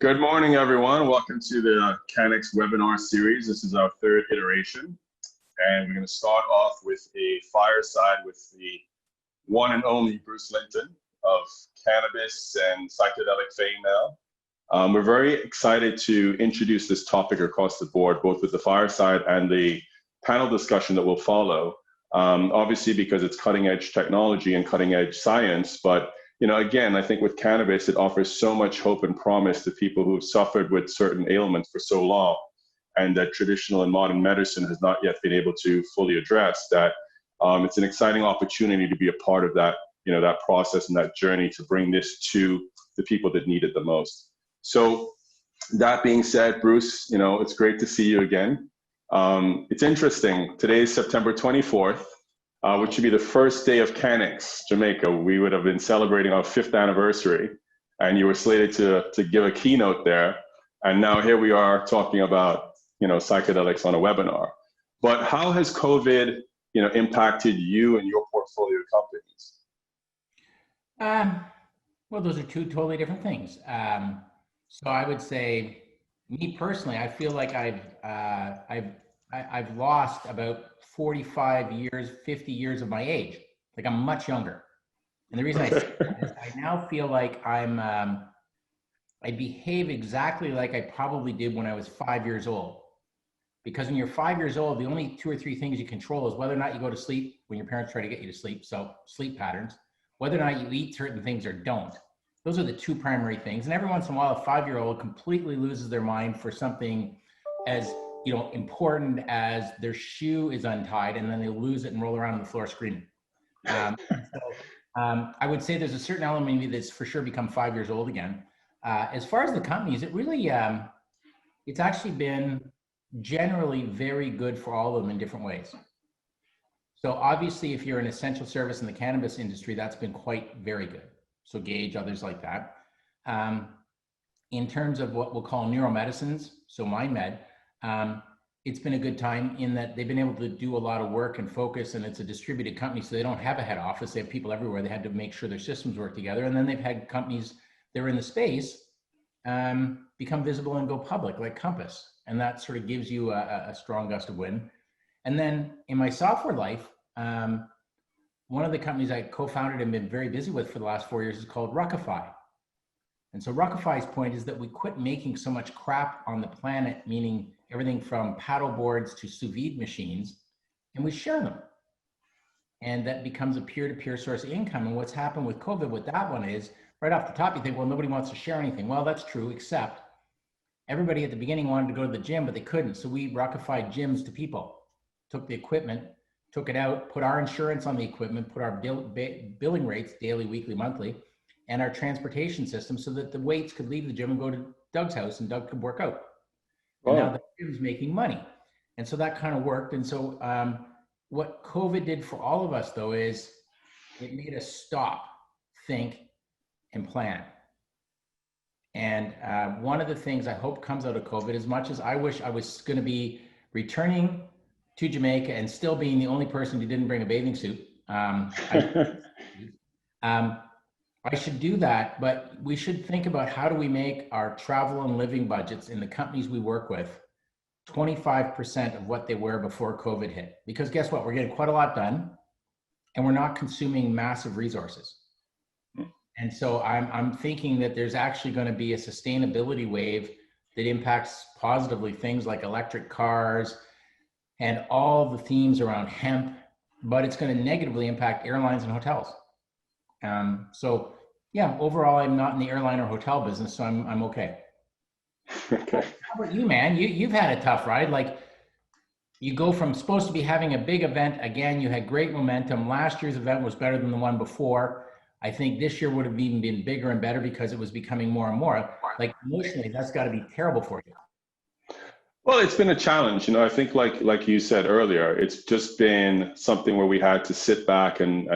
Good morning, everyone. Welcome to the CanEx webinar series. This is our third iteration, and we're going to start off with a fireside with the one and only Bruce Linton of cannabis and psychedelic fame now. We're very excited to introduce this topic across the board, both with the fireside and the panel discussion that will follow. Obviously, because it's cutting-edge technology and cutting-edge science, but again, I think with cannabis, it offers so much hope and promise to people who've suffered with certain ailments for so long, and that traditional and modern medicine has not yet been able to fully address that. It's an exciting opportunity to be a part of that, that process and that journey to bring this to the people that need it the most. So that being said, Bruce, it's great to see you again. It's interesting. Today is September 24th. Which should be the first day of CanEx, Jamaica. We would have been celebrating our 5th anniversary, and you were slated to give a keynote there. And now here we are talking about, psychedelics on a webinar. But how has COVID, impacted you and your portfolio companies? Well, those are two totally different things. So I would say, me personally, I feel like I've lost about 45 years, 50 years of my age. Like I'm much younger. And the reason I say that is I now feel like I behave exactly like I probably did when I was 5 years old. Because when you're 5 years old, the only 2 or 3 things you control is whether or not you go to sleep when your parents try to get you to sleep, so sleep patterns, whether or not you eat certain things or don't. Those are the 2 primary things. And every once in a while, a 5-year-old completely loses their mind for something as important as their shoe is untied, and then they lose it and roll around on the floor screaming. I would say there's a certain element of me that's for sure become 5 years old again. As far as the companies, it really, it's actually been generally very good for all of them in different ways. So obviously, if you're an essential service in the cannabis industry, that's been quite very good. So Gage, others like that. In terms of what we'll call neuromedicines, so MindMed, it's been a good time in that they've been able to do a lot of work and focus, and it's a distributed company, so they don't have a head office. They have people everywhere. They had to make sure their systems work together. And then they've had companies that are in the space become visible and go public, like Compass. And that sort of gives you a strong gust of wind. And then in my software life, one of the companies I co-founded and been very busy with for the last 4 years is called Ruckify. And so Ruckify's point is that we quit making so much crap on the planet, meaning everything from paddle boards to sous vide machines, and we share them. And that becomes a peer-to-peer source of income. And what's happened with COVID with that one is, right off the top, you think, well, nobody wants to share anything. Well, that's true, except everybody at the beginning wanted to go to the gym, but they couldn't. So we Ruckified gyms to people, took the equipment, took it out, put our insurance on the equipment, put our billing rates, daily, weekly, monthly, and our transportation system so that the weights could leave the gym and go to Doug's house and Doug could work out. And now the gym's making money. And so that kind of worked. And so what COVID did for all of us, though, is it made us stop, think, and plan. And one of the things I hope comes out of COVID, as much as I wish I was going to be returning to Jamaica and still being the only person who didn't bring a bathing suit, I should do that, but we should think about how do we make our travel and living budgets in the companies we work with 25% of what they were before COVID hit. Because guess what? We're getting quite a lot done and we're not consuming massive resources. And so I'm thinking that there's actually going to be a sustainability wave that impacts positively things like electric cars and all the themes around hemp, but it's going to negatively impact airlines and hotels. So yeah, overall, I'm not in the airline or hotel business, so I'm okay. Okay. How about you, man? You've had a tough ride. Like you go from supposed to be having a big event again, you had great momentum. Last year's event was better than the one before. I think this year would have even been bigger and better because it was becoming more and more. Like emotionally, that's got to be terrible for you. Well, it's been a challenge. I think like you said earlier, it's just been something where we had to sit back and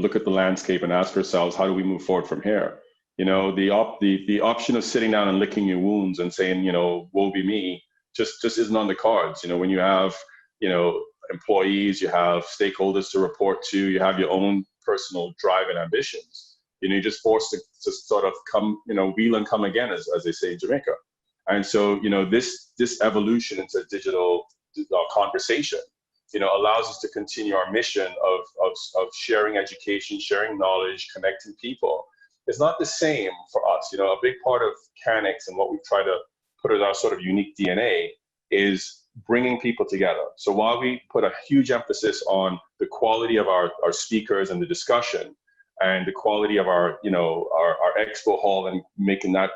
look at the landscape and ask ourselves, how do we move forward from here? The option of sitting down and licking your wounds and saying, woe be me, just isn't on the cards. When you have, employees, you have stakeholders to report to, you have your own personal drive and ambitions. you're just forced to sort of come, wheel and come again, as they say in Jamaica. And so, this evolution into digital conversation, allows us to continue our mission of sharing education, sharing knowledge, connecting people. It's not the same for us. A big part of CanEx and what we've tried to put as our sort of unique DNA is bringing people together. So while we put a huge emphasis on the quality of our speakers and the discussion, and the quality of our expo hall and making that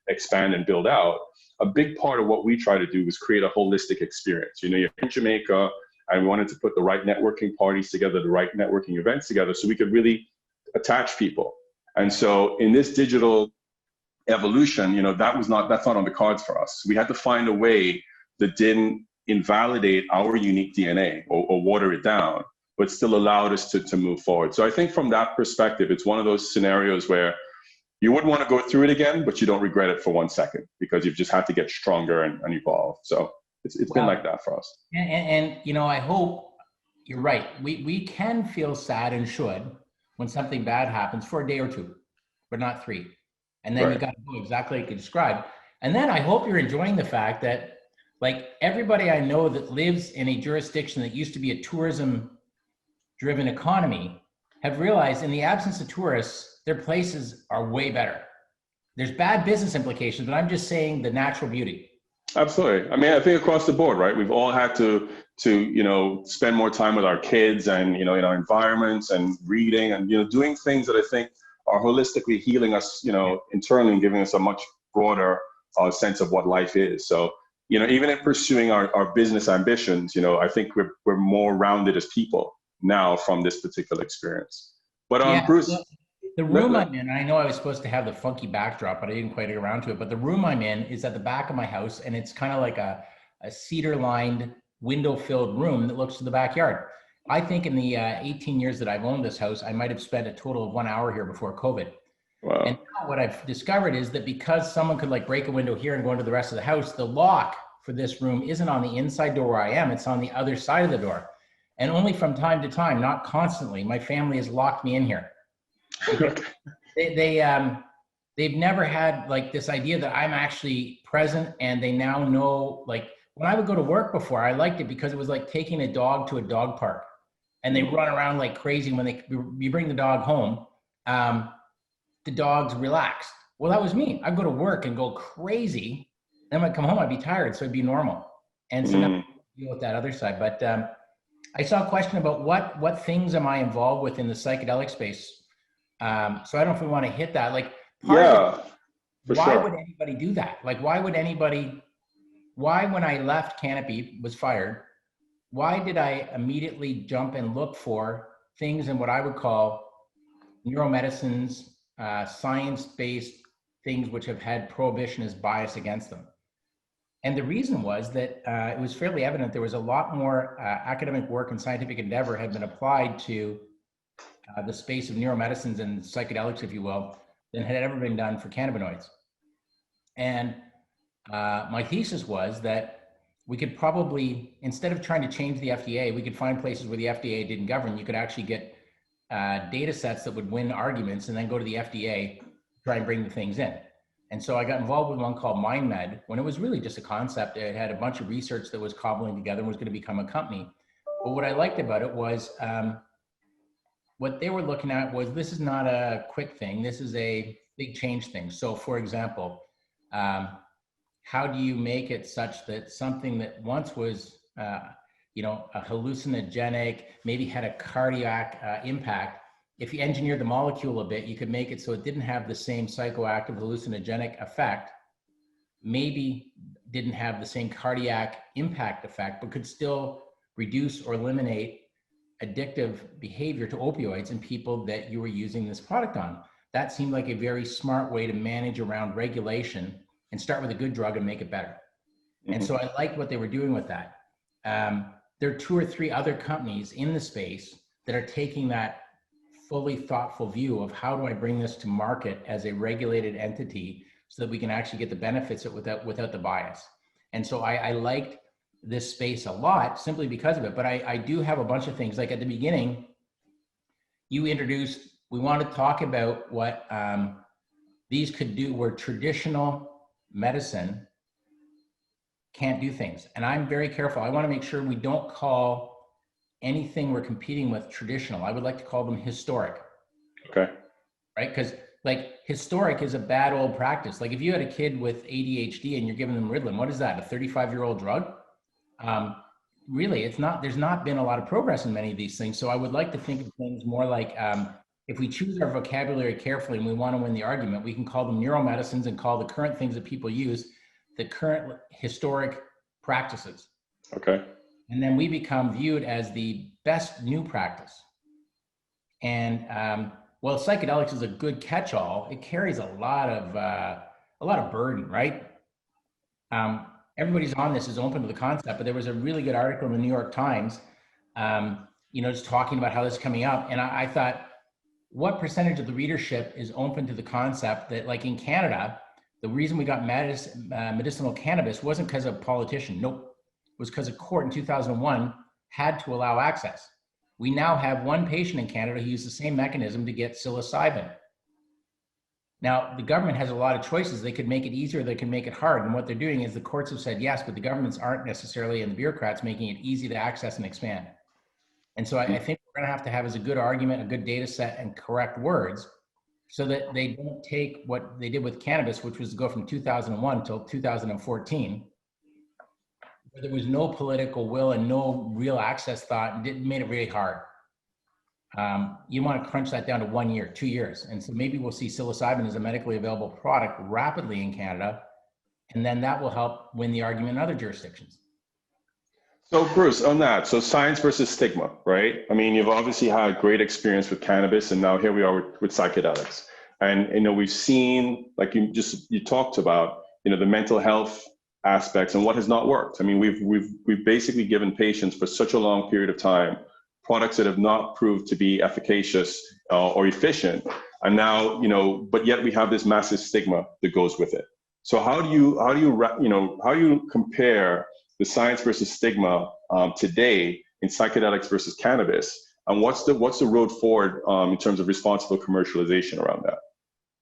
expand and build out, a big part of what we try to do is create a holistic experience. You're in Jamaica, and we wanted to put the right networking parties together, the right networking events together, so we could really attach people. And so in this digital evolution, that's not on the cards for us. We had to find a way that didn't invalidate our unique DNA or water it down, but still allowed us to move forward. So I think from that perspective, it's one of those scenarios where you wouldn't want to go through it again, but you don't regret it for 1 second, because you've just had to get stronger and evolve. So it's been like that for us. And I hope you're right. We can feel sad and should when something bad happens for a day or two, but not 3. And then you got to go exactly like you described. And then I hope you're enjoying the fact that, like, everybody I know that lives in a jurisdiction that used to be a tourism-driven economy have realized, in the absence of tourists, their places are way better. There's bad business implications, but I'm just saying the natural beauty. Absolutely. I mean, I think across the board, right? We've all had to spend more time with our kids and, in our environments and reading and, doing things that I think are holistically healing us, internally, and giving us a much broader sense of what life is. So, even in pursuing our business ambitions, I think we're more rounded as people now from this particular experience. But Bruce, the room I'm in, I know I was supposed to have the funky backdrop, but I didn't quite get around to it. But the room I'm in is at the back of my house, and it's kind of like a cedar-lined, window-filled room that looks to the backyard. I think in the 18 years that I've owned this house, I might have spent a total of 1 hour here before COVID. Wow. And now what I've discovered is that because someone could like break a window here and go into the rest of the house, the lock for this room isn't on the inside door where I am, it's on the other side of the door. And only from time to time, not constantly, my family has locked me in here. They've never had like this idea that I'm actually present, and they now know, like, when I would go to work before, I liked it because it was like taking a dog to a dog park, and they run around like crazy. When you bring the dog home, the dog's relaxed. Well, that was me. I'd go to work and go crazy. Then when I come home, I'd be tired, so it'd be normal. And so now I deal with that other side. But I saw a question about what things am I involved with in the psychedelic space. So I don't know if we want to hit that. Like, why would anybody do that? Like, why when I left Canopy, was fired, why did I immediately jump and look for things in what I would call neuromedicines, science-based things which have had prohibitionist bias against them? And the reason was that it was fairly evident there was a lot more academic work and scientific endeavor had been applied to the space of neuromedicines and psychedelics, if you will, than had ever been done for cannabinoids. And my thesis was that we could probably, instead of trying to change the FDA, we could find places where the FDA didn't govern. You could actually get data sets that would win arguments and then go to the FDA, try and bring the things in. And so I got involved with one called MindMed when it was really just a concept. It had a bunch of research that was cobbling together and was going to become a company. But what I liked about it was what they were looking at was, this is not a quick thing. This is a big change thing. So for example, how do you make it such that something that once was, a hallucinogenic, maybe had a cardiac impact, if you engineered the molecule a bit, you could make it so it didn't have the same psychoactive hallucinogenic effect, maybe didn't have the same cardiac impact effect, but could still reduce or eliminate addictive behavior to opioids in people that you were using this product on. That seemed like a very smart way to manage around regulation and start with a good drug and make it better. Mm-hmm. And so I liked what they were doing with that. There are 2 or 3 other companies in the space that are taking that fully thoughtful view of how do I bring this to market as a regulated entity so that we can actually get the benefits without the bias. And so I liked this space a lot simply because of it. But I do have a bunch of things, like at the beginning, you introduced We want to talk about what these could do where traditional medicine can't do things. And I'm very careful. I want to make sure we don't call anything we're competing with traditional. I would like to call them historic. Okay. Right? Because like historic is a bad old practice. Like if you had a kid with ADHD and you're giving them Ritalin, what is that? A 35-year-old drug? Really, it's not. There's not been a lot of progress in many of these things. So I would like to think of things more like if we choose our vocabulary carefully and we want to win the argument, we can call them neuromedicines and call the current things that people use the current historic practices. Okay. And then we become viewed as the best new practice. And well, psychedelics is a good catch-all. It carries a lot of burden, right? Everybody's on this is open to the concept, but there was a really good article in the New York Times, just talking about how this is coming up. And I thought, what percentage of the readership is open to the concept that, like in Canada, the reason we got medicinal cannabis wasn't because of politician. Nope. It was because a court in 2001 had to allow access. We now have one patient in Canada who used the same mechanism to get psilocybin. Now, the government has a lot of choices. They could make it easier, they can make it hard. And what they're doing is the courts have said yes, but the governments aren't necessarily, and the bureaucrats, making it easy to access and expand. And so I think we're gonna have to have as a good argument, a good data set, and correct words so that they don't take what they did with cannabis, which was to go from 2001 till 2014, where there was no political will and no real access thought, and it made it really hard. You want to crunch that down to 1 year, 2 years. And so maybe we'll see psilocybin as a medically available product rapidly in Canada, and then that will help win the argument in other jurisdictions. So Bruce, on that, so science versus stigma, right? I mean, you've obviously had great experience with cannabis, and now here we are with psychedelics. And we've seen, like you talked about, the mental health aspects and what has not worked. I mean, we've basically given patients for such a long period of time products that have not proved to be efficacious or efficient, and now but yet we have this massive stigma that goes with it. So how do you compare the science versus stigma today in psychedelics versus cannabis, and what's the road forward in terms of responsible commercialization around that?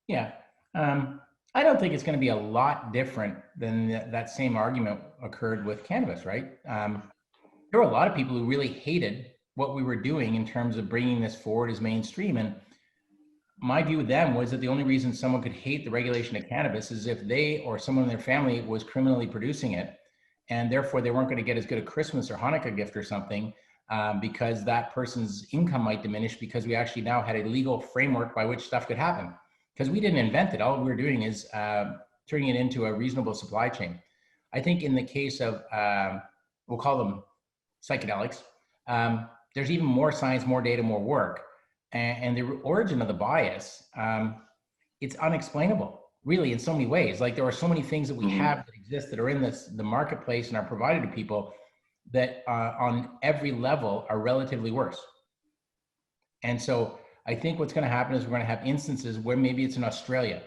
Yeah, I don't think it's going to be a lot different than that same argument occurred with cannabis, right? There were a lot of people who really hated what we were doing in terms of bringing this forward as mainstream. And my view with them was that the only reason someone could hate the regulation of cannabis is if they or someone in their family was criminally producing it, and therefore they weren't going to get as good a Christmas or Hanukkah gift or something because that person's income might diminish, because we actually now had a legal framework by which stuff could happen. Because we didn't invent it. All we were doing is turning it into a reasonable supply chain. I think in the case of, we'll call them psychedelics, there's even more science, more data, more work. And the origin of the bias, it's unexplainable, really, in so many ways. Like there are so many things that we have that exist that are in the marketplace and are provided to people that on every level are relatively worse. And so I think what's going to happen is we're going to have instances where maybe it's in Australia,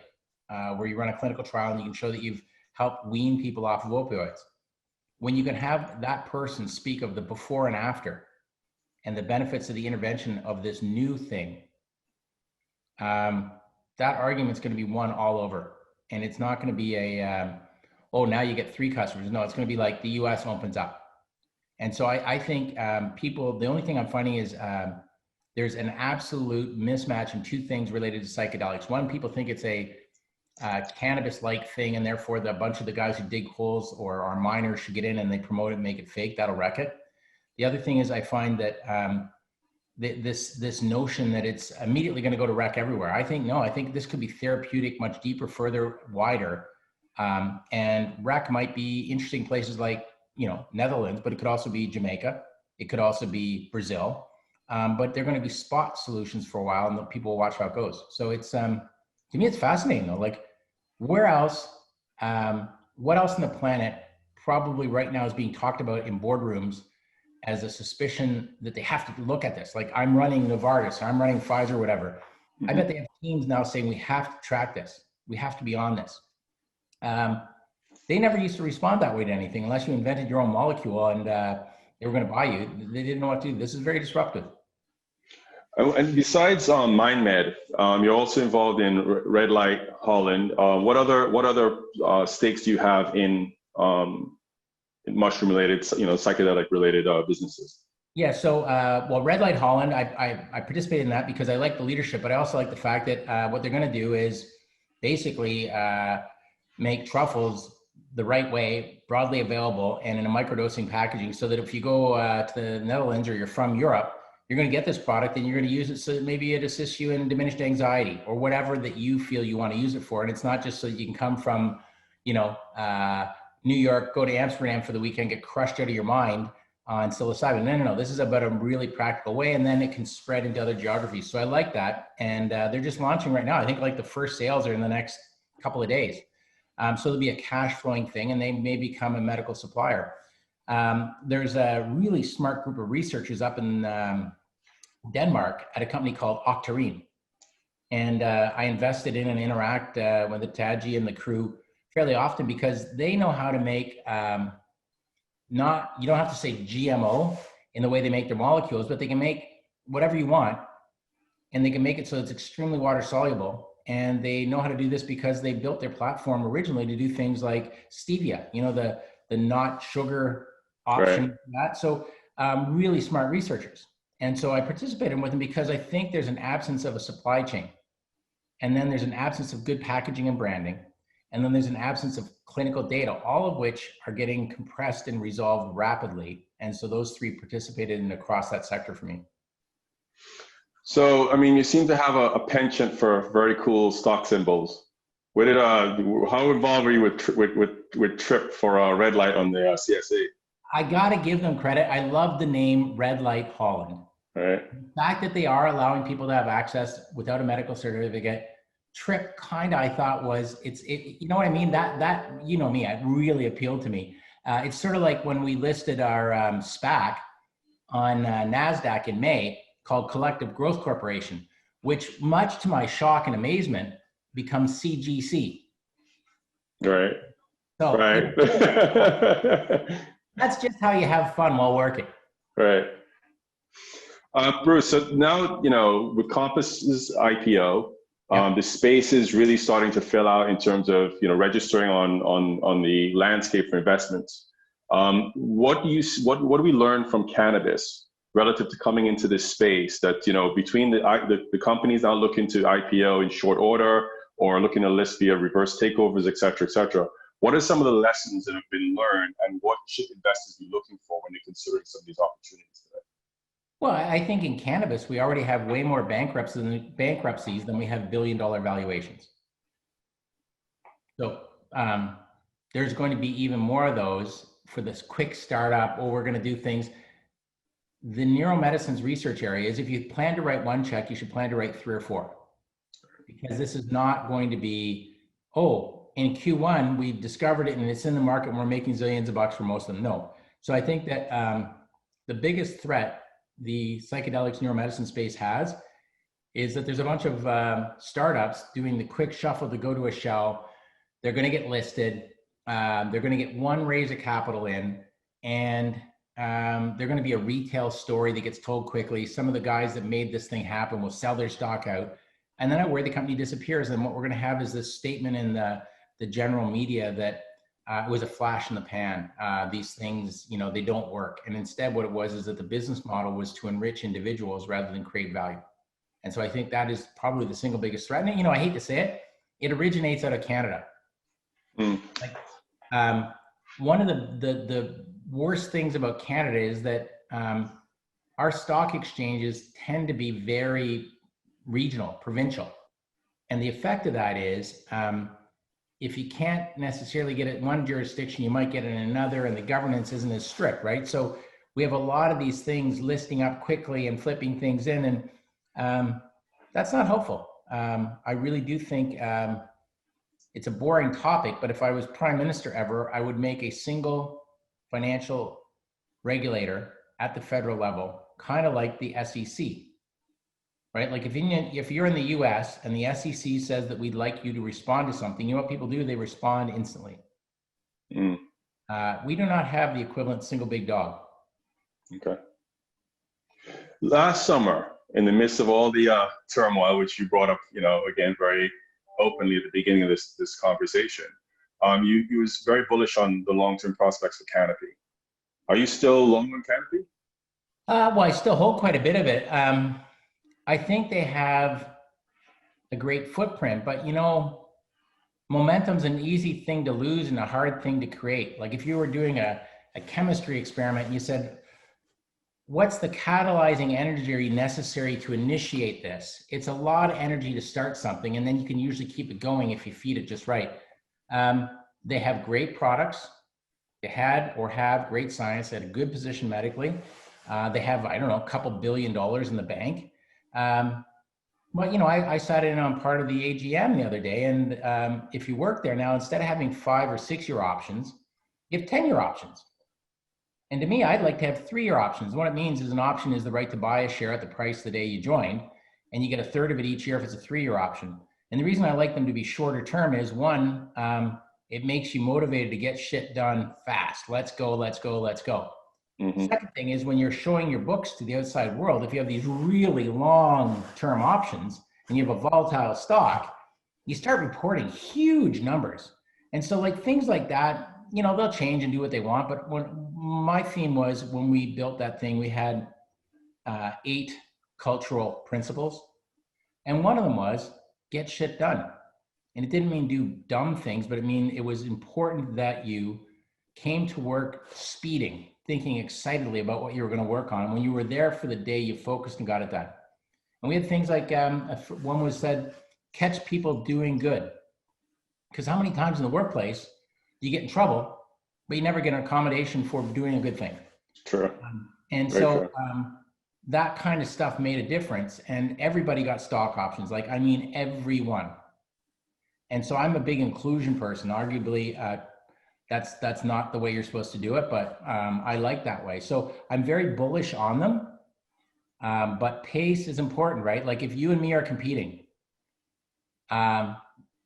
where you run a clinical trial and you can show that you've helped wean people off of opioids. When you can have that person speak of the before and after and the benefits of the intervention of this new thing, that argument's going to be won all over. And it's not going to be oh, now you get 3 customers. No, it's going to be like the US opens up. And so I think people, the only thing I'm finding is there's an absolute mismatch in 2 things related to psychedelics. One, people think it's a cannabis-like thing, and therefore a bunch of the guys who dig holes or are miners should get in and they promote it and make it fake. That'll wreck it. The other thing is I find that this notion that it's immediately going to go to wreck everywhere. I think no. I think this could be therapeutic, much deeper, further, wider, and wreck might be interesting places like Netherlands, but it could also be Jamaica. It could also be Brazil. But they're going to be spot solutions for a while, and people will watch how it goes. So it's to me, it's fascinating though. Like, where else? What else on the planet probably right now is being talked about in boardrooms as a suspicion that they have to look at this? Like, I'm running Novartis, or I'm running Pfizer, or whatever. I bet they have teams now saying we have to track this. We have to be on this. They never used to respond that way to anything unless you invented your own molecule and they were going to buy you. They didn't know what to do. This is very disruptive. And besides MindMed, you're also involved in Redlight Holland. What other stakes do you have in mushroom-related, psychedelic-related businesses? Yeah, so well, Redlight Holland, I participated in that because I like the leadership, but I also like the fact that what they're going to do is basically make truffles the right way, broadly available, and in a microdosing packaging, so that if you go to the Netherlands or you're from Europe, you're going to get this product and you're going to use it so that maybe it assists you in diminished anxiety or whatever that you feel you want to use it for. And it's not just so that you can come from, New York, go to Amsterdam for the weekend, get crushed out of your mind on psilocybin. No. This is about a really practical way, and then it can spread into other geographies. So I like that. And they're just launching right now. I think like the first sales are in the next couple of days. So there'll be a cash flowing thing, and they may become a medical supplier. There's a really smart group of researchers up in Denmark at a company called Octarine. And I invested in and interact with the Taji and the crew fairly often because they know how to make, you don't have to say GMO in the way they make their molecules, but they can make whatever you want, and they can make it so it's extremely water soluble. And they know how to do this because they built their platform originally to do things like stevia, the not sugar option. Right. That. So really smart researchers. And so I participated with them because I think there's an absence of a supply chain. And then there's an absence of good packaging and branding. And then there's an absence of clinical data, all of which are getting compressed and resolved rapidly. And so those three participated in across that sector for me. So, I mean, you seem to have a penchant for very cool stock symbols. How involved were you with Trip for Redlight on the CSA? I got to give them credit. I love the name Redlight Holland. Right. The fact that they are allowing people to have access without a medical certificate, Trip kind of, I thought was, you know what I mean? That you know me, it really appealed to me. It's sort of like when we listed our SPAC on NASDAQ in May called Collective Growth Corporation, which much to my shock and amazement becomes CGC. Right. So right. That's just how you have fun while working. Right. Bruce, so now, with Compass's IPO, the space is really starting to fill out in terms of, registering on the landscape for investments. What do we learn from cannabis relative to coming into this space that, between the companies now looking to IPO in short order or looking to list via reverse takeovers, et cetera, what are some of the lessons that have been learned, and what should investors be looking for when they're considering some of these opportunities today? Well, I think in cannabis, we already have way more bankruptcies than we have billion-dollar valuations. So there's going to be even more of those for this quick startup, or we're going to do things. The neuromedicine's research area is, if you plan to write one check, you should plan to write 3 or 4. Because this is not going to be, in Q1, we discovered it and it's in the market and we're making zillions of bucks for most of them. No. So I think that the biggest threat the psychedelics neuromedicine space has is that there's a bunch of startups doing the quick shuffle to go to a shell. They're going to get listed. They're going to get one raise of capital in, and they're going to be a retail story that gets told quickly. Some of the guys that made this thing happen will sell their stock out, and then where the company disappears. And what we're going to have is this statement in the general media that it was a flash in the pan. These things, they don't work. And instead what it was is that the business model was to enrich individuals rather than create value. And so I think that is probably the single biggest threat. And, I hate to say it, it originates out of Canada. One of the worst things about Canada is that our stock exchanges tend to be very regional, provincial. And the effect of that is, if you can't necessarily get it in one jurisdiction, you might get it in another, and the governance isn't as strict, right? So we have a lot of these things listing up quickly and flipping things in, and that's not helpful. I really do think it's a boring topic, but if I was prime minister ever, I would make a single financial regulator at the federal level, kind of like the SEC. Right? Like if you're in the US and the SEC says that we'd like you to respond to something, you know what people do? They respond instantly. We do not have the equivalent single big dog. Okay. Last summer, in the midst of all the turmoil, which you brought up, again, very openly at the beginning of this conversation, you was very bullish on the long-term prospects for Canopy. Are you still long on Canopy? Well, I still hold quite a bit of it. I think they have a great footprint, but momentum's an easy thing to lose and a hard thing to create. Like if you were doing a chemistry experiment and you said, what's the catalyzing energy necessary to initiate this? It's a lot of energy to start something, and then you can usually keep it going if you feed it just right. They have great products. They had or have great science. They had a good position medically. They have, I don't know, a couple $2 billion in the bank. But, I sat in on part of the AGM the other day, and if you work there now, instead of having 5 or 6 year options, you have 10-year options. And to me, I'd like to have 3-year options. What it means is an option is the right to buy a share at the price the day you joined, and you get a third of it each year if it's a 3-year option. And the reason I like them to be shorter term is one, it makes you motivated to get shit done fast. Let's go, let's go, let's go. Mm-hmm. Second thing is when you're showing your books to the outside world, if you have these really long-term options and you have a volatile stock, you start reporting huge numbers. And so like things like that, they'll change and do what they want. But my theme was when we built that thing, we had 8 cultural principles. And one of them was get shit done. And it didn't mean do dumb things, but it was important that you came to work speeding, thinking excitedly about what you were going to work on. When you were there for the day, you focused and got it done. And we had things like, one was said, catch people doing good. Because how many times in the workplace do you get in trouble, but you never get an accommodation for doing a good thing? True. That kind of stuff made a difference, and everybody got stock options. Everyone. And so I'm a big inclusion person. Arguably, that's not the way you're supposed to do it, but I like that way. So I'm very bullish on them, but pace is important, right? Like if you and me are competing,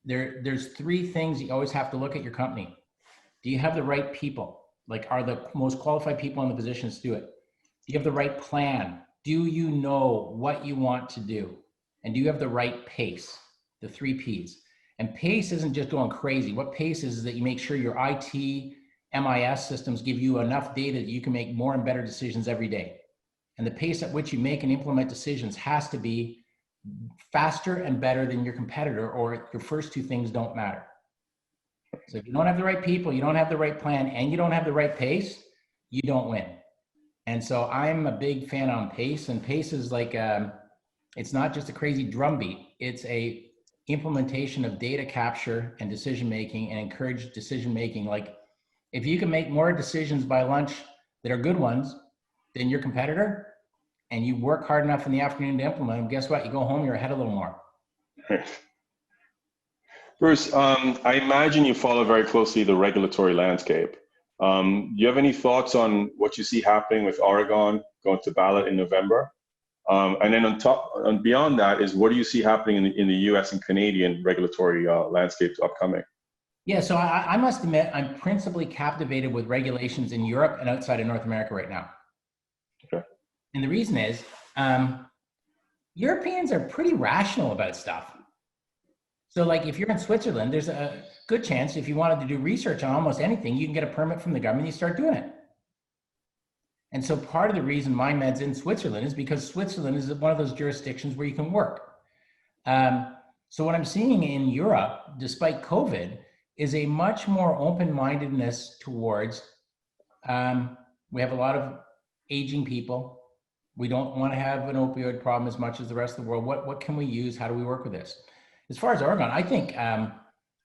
there's 3 things you always have to look at your company. Do you have the right people? Like, are the most qualified people in the positions to do it? Do you have the right plan? Do you know what you want to do? And do you have the right pace? The 3 Ps. And pace isn't just going crazy. What pace is that you make sure your IT, MIS systems give you enough data that you can make more and better decisions every day. And the pace at which you make and implement decisions has to be faster and better than your competitor, or your first 2 things don't matter. So if you don't have the right people, you don't have the right plan, and you don't have the right pace, you don't win. And so I'm a big fan on pace, and pace is like, it's not just a crazy drumbeat. It's a implementation of data capture and decision-making and encourage decision-making. Like if you can make more decisions by lunch that are good ones than your competitor, and you work hard enough in the afternoon to implement them, guess what? You go home, you're ahead a little more. Bruce, I imagine you follow very closely the regulatory landscape. Do you have any thoughts on what you see happening with Oregon going to ballot in November? And then on top and beyond that is, what do you see happening in the US and Canadian regulatory landscapes upcoming? Yeah, so I must admit, I'm principally captivated with regulations in Europe and outside of North America right now. Okay. And the reason is, Europeans are pretty rational about stuff. So like if you're in Switzerland, there's a good chance if you wanted to do research on almost anything, you can get a permit from the government, you start doing it. And so part of the reason MindMed's in Switzerland is because Switzerland is one of those jurisdictions where you can work. So what I'm seeing in Europe, despite COVID, is a much more open-mindedness towards, we have a lot of aging people. We don't want to have an opioid problem as much as the rest of the world. What can we use? How do we work with this? As far as Oregon, I think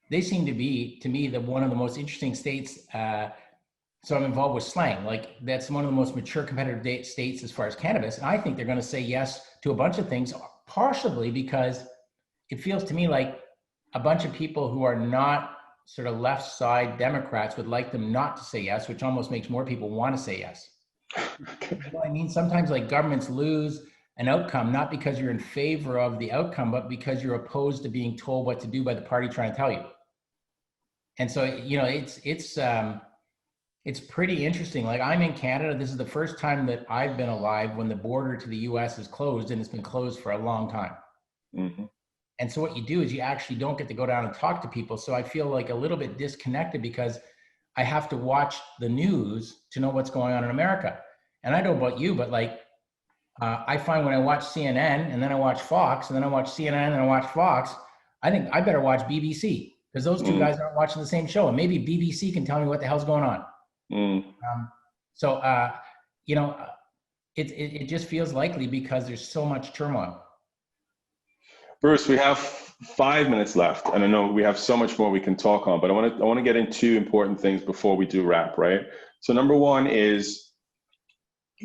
they seem to be, to me, one of the most interesting states. So I'm involved with slang. Like that's one of the most mature competitive states as far as cannabis. And I think they're going to say yes to a bunch of things, partially because it feels to me like a bunch of people who are not sort of left side Democrats would like them not to say yes, which almost makes more people want to say yes. You know what I mean? Sometimes like governments lose an outcome, not because you're in favor of the outcome, but because you're opposed to being told what to do by the party trying to tell you. And so, you know, It's pretty interesting. Like, I'm in Canada. This is the first time that I've been alive when the border to the US is closed, and it's been closed for a long time. Hmm. And so what you do is you actually don't get to go down and talk to people. So I feel like a little bit disconnected because I have to watch the news to know what's going on in America. And I don't know about you, but like, I find when I watch CNN and then I watch Fox and then I watch CNN and I watch Fox, I think I better watch BBC because those two guys aren't watching the same show. And maybe BBC can tell me what the hell's going on. So, you know, it just feels likely because there's so much turmoil. Bruce, we have 5 minutes left, and I know we have so much more we can talk on, but I want to get into two important things before we do wrap, right? So number one is,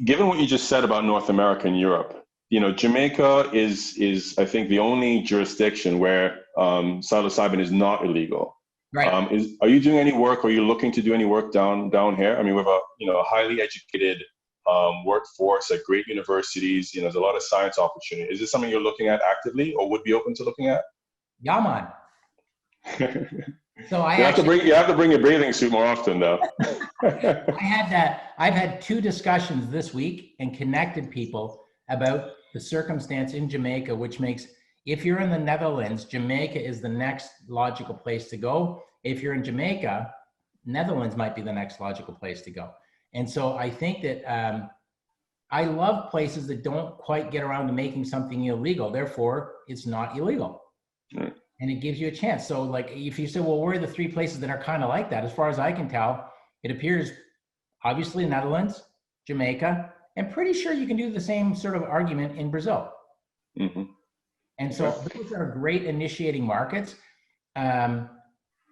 given what you just said about North America and Europe, you know, Jamaica is I think the only jurisdiction where psilocybin is not illegal. Right. Are you doing any work? Or are you looking to do any work down here? I mean, we have a highly educated workforce at great universities. You know, there's a lot of science opportunity. Is this something you're looking at actively, or would be open to looking at? Yeah, man. So you have to bring your bathing suit more often, though. I've had 2 discussions this week and connected people about the circumstance in Jamaica, which makes, if you're in the Netherlands, Jamaica is the next logical place to go. If you're in Jamaica, Netherlands might be the next logical place to go. And so I think that I love places that don't quite get around to making something illegal. Therefore, it's not illegal. Right. And it gives you a chance. So like, if you say, well, where are the 3 places that are kind of like that? As far as I can tell, it appears obviously Netherlands, Jamaica, and pretty sure you can do the same sort of argument in Brazil. Mm-hmm. And so those are great initiating markets.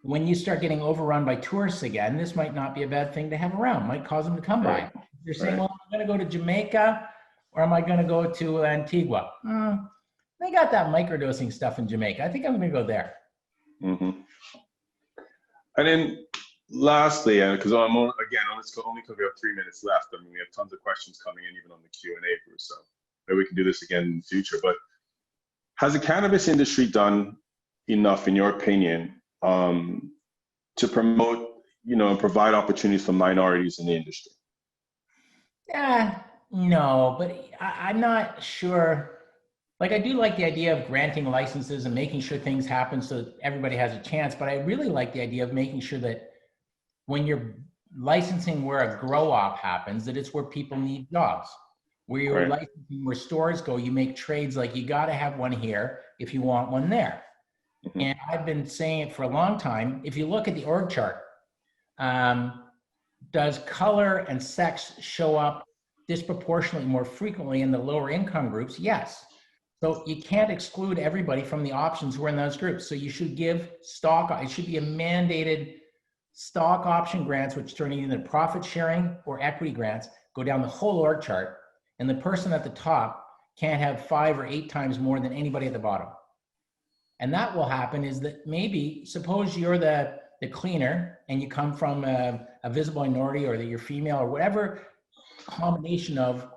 When you start getting overrun by tourists again, this might not be a bad thing to have around, might cause them to come by. You're saying, well, am I going to go to Jamaica or am I going to go to Antigua? They got that microdosing stuff in Jamaica. I think I'm going to go there. Mm-hmm. And then lastly, because only because we have 3 minutes left, I mean, we have tons of questions coming in even on the Q&A, Bruce, so maybe we can do this again in the future. But has the cannabis industry done enough, in your opinion, to promote, and provide opportunities for minorities in the industry? No, but I'm not sure. Like, I do like the idea of granting licenses and making sure things happen so that everybody has a chance. But I really like the idea of making sure that when you're licensing where a grow-op happens, that it's where people need jobs. Where you're licensing where stores go, you make trades like you got to have one here if you want one there. Mm-hmm. And I've been saying it for a long time. If you look at the org chart, does color and sex show up disproportionately more frequently in the lower income groups? Yes. So you can't exclude everybody from the options who are in those groups. So you should give stock, it should be a mandated stock option grants, which turn either profit sharing or equity grants, go down the whole org chart. And the person at the top can't have 5 or 8 times more than anybody at the bottom. And that will happen is that maybe, suppose you're the cleaner and you come from a visible minority, or that you're female, or whatever combination of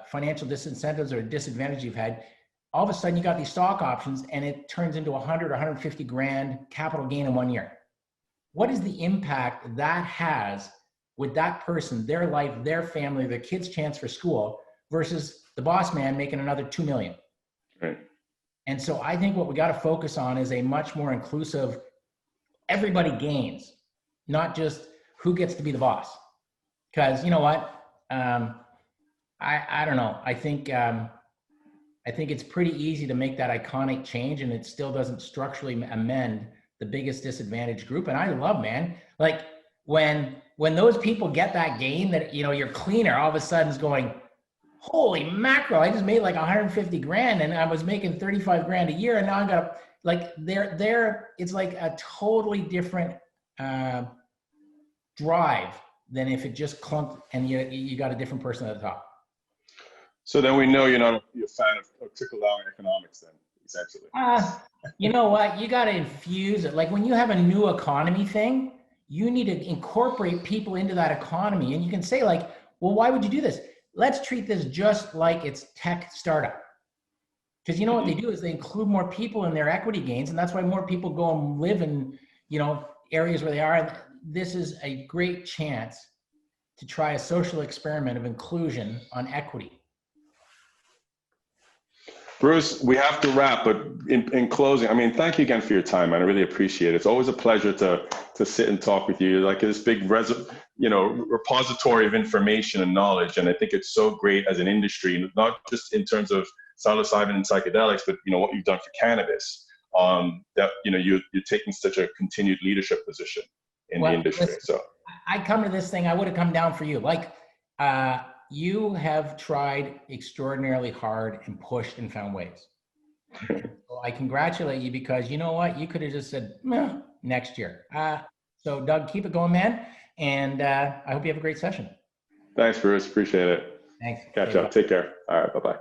financial disincentives or disadvantage you've had, all of a sudden you got these stock options and it turns into 100 or 150 grand capital gain in 1 year. What is the impact that has with that person, their life, their family, their kids' chance for school, versus the boss man making another 2 million? Right. And so I think what we got to focus on is a much more inclusive, everybody gains, not just who gets to be the boss. Because you know what? I don't know. I think it's pretty easy to make that iconic change, and it still doesn't structurally amend the biggest disadvantaged group. And I love, man, like when those people get that gain, that, your cleaner all of a sudden is going, holy mackerel, I just made like 150 grand and I was making 35 grand a year. And now I got like, it's like a totally different drive than if it just clunked and you got a different person at the top. So then we know you're not a fan of trickle-down economics then, essentially. You know what? You got to infuse it. Like when you have a new economy thing, you need to incorporate people into that economy. And you can say like, well, why would you do this? Let's treat this just like it's tech startup. Because you know what they do is they include more people in their equity gains. And that's why more people go and live in, areas where they are. this is a great chance to try a social experiment of inclusion on equity. Bruce, we have to wrap, but in closing, I mean, thank you again for your time, man. I really appreciate it. It's always a pleasure to sit and talk with you. Like this big, repository of information and knowledge, and I think it's so great as an industry, not just in terms of psilocybin and psychedelics, but what you've done for cannabis. That you're taking such a continued leadership position in the industry. Listen, so I come to this thing, I would have come down for you. Like, you have tried extraordinarily hard and pushed and found ways. So I congratulate you, because you know what? You could have just said, next year. So Doug, keep it going, man. And I hope you have a great session. Thanks, Bruce. Appreciate it. Thanks. Catch up. Take care. All right. Bye-bye.